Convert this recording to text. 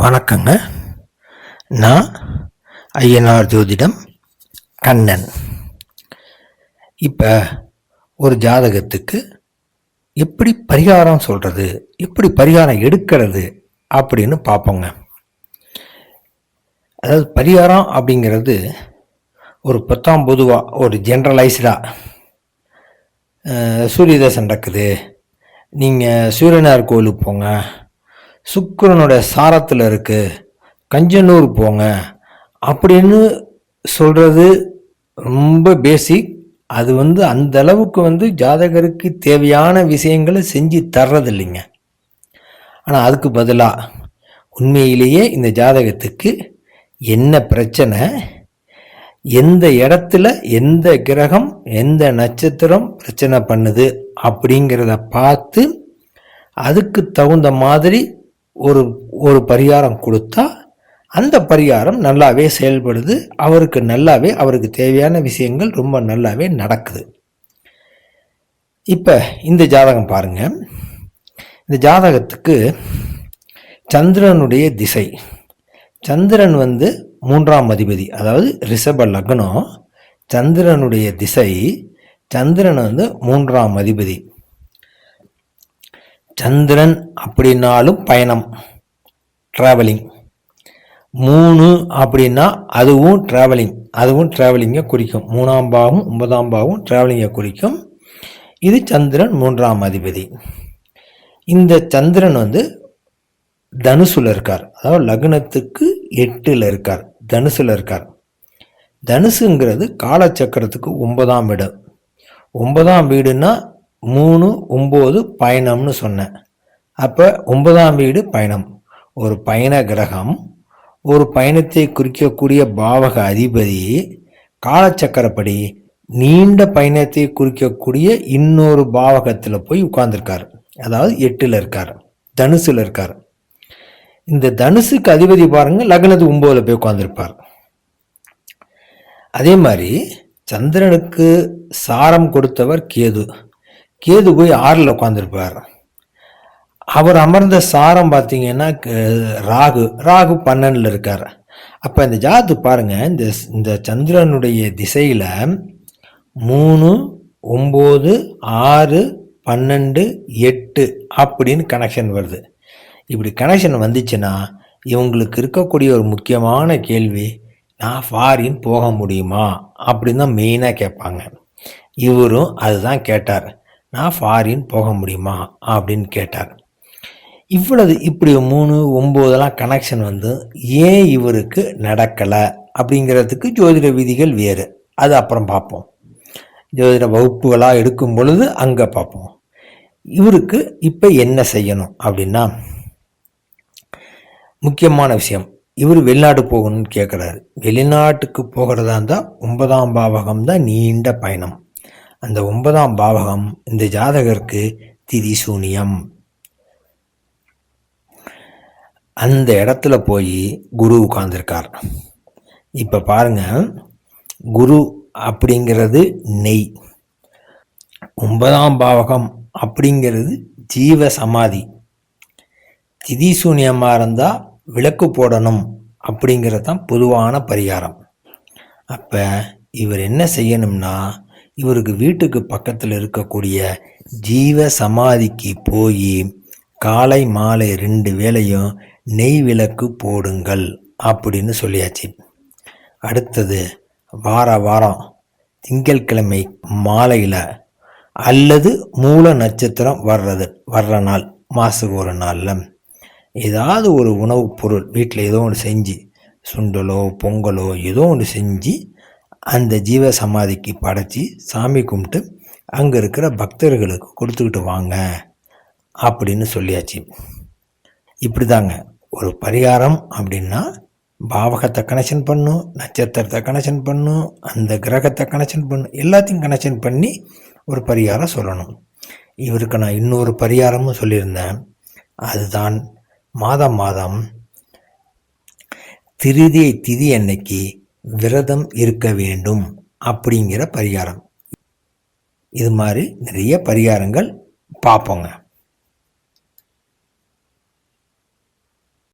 வணக்கங்க. நான் ஐயனார் ஜோதிடம் கண்ணன். இப்போ ஒரு ஜாதகத்துக்கு எப்படி பரிகாரம் சொல்கிறது, எப்படி பரிகாரம் எடுக்கிறது அப்படின்னு பார்ப்போங்க. அதாவது பரிகாரம் அப்படிங்கிறது ஒரு பொதுவாக ஒரு ஜென்ரலைஸ்டாக சூரிய தசை நடக்குது, நீங்கள் சூரியனார் கோயிலுக்கு போங்க, சுக்கிரனுடைய சாரத்தில் இருக்குது, கஞ்சனூர் போங்க அப்படின்னு சொல்கிறது ரொம்ப பேசிக். அது அந்த அளவுக்கு ஜாதகருக்கு தேவையான விஷயங்களை செஞ்சு தர்றது இல்லைங்க. ஆனால் அதுக்கு பதிலாக உண்மையிலேயே இந்த ஜாதகத்துக்கு என்ன பிரச்சனை, எந்த இடத்துல எந்த கிரகம் எந்த நட்சத்திரம் பிரச்சனை பண்ணுது அப்படிங்கிறத பார்த்து அதுக்கு தகுந்த மாதிரி ஒரு பரிகாரம் கொடுத்தா அந்த பரிகாரம் நல்லாவே செயல்படுது. அவருக்கு தேவையான விஷயங்கள் ரொம்ப நல்லாவே நடக்குது. இப்போ இந்த ஜாதகம் பாருங்க. இந்த ஜாதகத்துக்கு சந்திரனுடைய திசை, சந்திரன் 3ஆம் அதிபதி, அதாவது ரிஷப லக்னம். சந்திரனுடைய திசை, சந்திரன் 3ஆம் அதிபதி. சந்திரன் அப்படின்னாலும் பயணம், ட்ராவலிங். 3 அப்படின்னா அதுவும் ட்ராவலிங்கை குறிக்கும். 3ஆம் பாவம் 9ஆம் பாவம் ட்ராவலிங்கை குறிக்கும். இது சந்திரன் 3ஆம் அதிபதி. இந்த சந்திரன் தனுசுல இருக்கார், அதாவது லக்னத்துக்கு 8ல் இருக்கார், தனுசுல இருக்கார். தனுசுங்கிறது காலச்சக்கரத்துக்கு 9ஆம் இடம். 9ஆம் வீடுன்னா 3, 9 பயணம்னு சொன்னேன். அப்போ 9ஆம் வீடு பயணம். ஒரு பயண கிரகம், ஒரு பயணத்தை குறிக்கக்கூடிய பாவக அதிபதி காலச்சக்கரப்படி நீண்ட பயணத்தை குறிக்கக்கூடிய இன்னொரு பாவகத்தில் போய் உட்கார்ந்துருக்கார், அதாவது 8ல் இருக்கார், தனுசுல இருக்கார். இந்த தனுசுக்கு அதிபதி பாருங்க, லக்னத்துக்கு 9ல் போய் உட்கார்ந்துருப்பார். அதே மாதிரி சந்திரனுக்கு சாரம் கொடுத்தவர் கேது. கேது போய் 6ல் உட்காந்துருப்பார். அவர் அமர்ந்த சாரம் பார்த்தீங்கன்னா ராகு 12ல் இருக்கார். அப்போ இந்த ஜாதத்து பாருங்க, இந்த சந்திரனுடைய திசையில் 3, 9, 6, 12, 8 அப்படின்னு கனெக்ஷன் வருது. இப்படி கனெக்ஷன் வந்துச்சுன்னா இவங்களுக்கு இருக்கக்கூடிய ஒரு முக்கியமான கேள்வி, நான் ஃபாரின் போக முடியுமா அப்படின்னு தான் மெயினாக கேட்பாங்க. இவரும் அதுதான் கேட்டார், நான் ஃபாரின் போக முடியுமா அப்படின்னு கேட்டார். இப்படி 3, 9 கனெக்ஷன் ஏன் இவருக்கு நடக்கலை அப்படிங்கிறதுக்கு ஜோதிட விதிகள் வேறு, அது அப்புறம் பார்ப்போம். ஜோதிட வகுப்புகளாக எடுக்கும் பொழுது அங்கே பார்ப்போம். இவருக்கு இப்போ என்ன செய்யணும் அப்படின்னா, முக்கியமான விஷயம், இவர் வெளிநாடு போகணும்னு கேட்குறாரு. வெளிநாட்டுக்கு போகிறதா இருந்தால் 9ஆம் பாவகம் தான் நீண்ட பயணம். அந்த 9ஆம் பாவகம் இந்த ஜாதகருக்கு திரிசூனியம். அந்த இடத்துல போய் குரு உட்கார்ந்துருக்கார். இப்போ பாருங்க, குரு அப்படிங்கிறது நெய், 9ஆம் பாவகம் அப்படிங்கிறது ஜீவ சமாதி. திரிசூனியமாக இருந்தால் விளக்கு போடணும் அப்படிங்கிறது தான் பொதுவான பரிகாரம். அப்போ இவர் என்ன செய்யணும்னா, இவருக்கு வீட்டுக்கு பக்கத்தில் இருக்கக்கூடிய ஜீவ சமாதிக்கு போய் காலை மாலை 2 வேளையும் நெய் விளக்கு போடுங்கள் அப்படின்னு சொல்லியாச்சு. அடுத்தது வாரம் திங்கட்கிழமை மாலையில் அல்லது மூல நட்சத்திரம் வர்ற நாள், மாதத்துக்கு ஒரு நாளில் ஏதாவது ஒரு உணவுப் பொருள் வீட்டில் ஏதோ ஒன்று செஞ்சு, சுண்டலோ பொங்கலோ ஏதோ ஒன்று செஞ்சு அந்த ஜீவ சமாதிக்கு படைச்சி சாமி கும்பிட்டு அங்கே இருக்கிற பக்தர்களுக்கு கொடுத்துக்கிட்டு வாங்க அப்படின்னு சொல்லியாச்சு. இப்படி தாங்க ஒரு பரிகாரம் அப்படின்னா, பாவகத்தை கனெக்ஷன் பண்ணும், நட்சத்திரத்தை கனெக்ஷன் பண்ணும், அந்த கிரகத்தை கனெக்ஷன் பண்ணும், எல்லாத்தையும் கனெக்ஷன் பண்ணி ஒரு பரிகாரம் சொல்லணும். இவருக்கு நான் இன்னொரு பரிகாரமும் சொல்லியிருந்தேன். அதுதான் மாதம் திதி அன்னைக்கு விரதம் இருக்க வேண்டும் அப்படிங்கிற பரிகாரம். இது மாதிரி நிறைய பரிகாரங்கள் பார்ப்போங்க.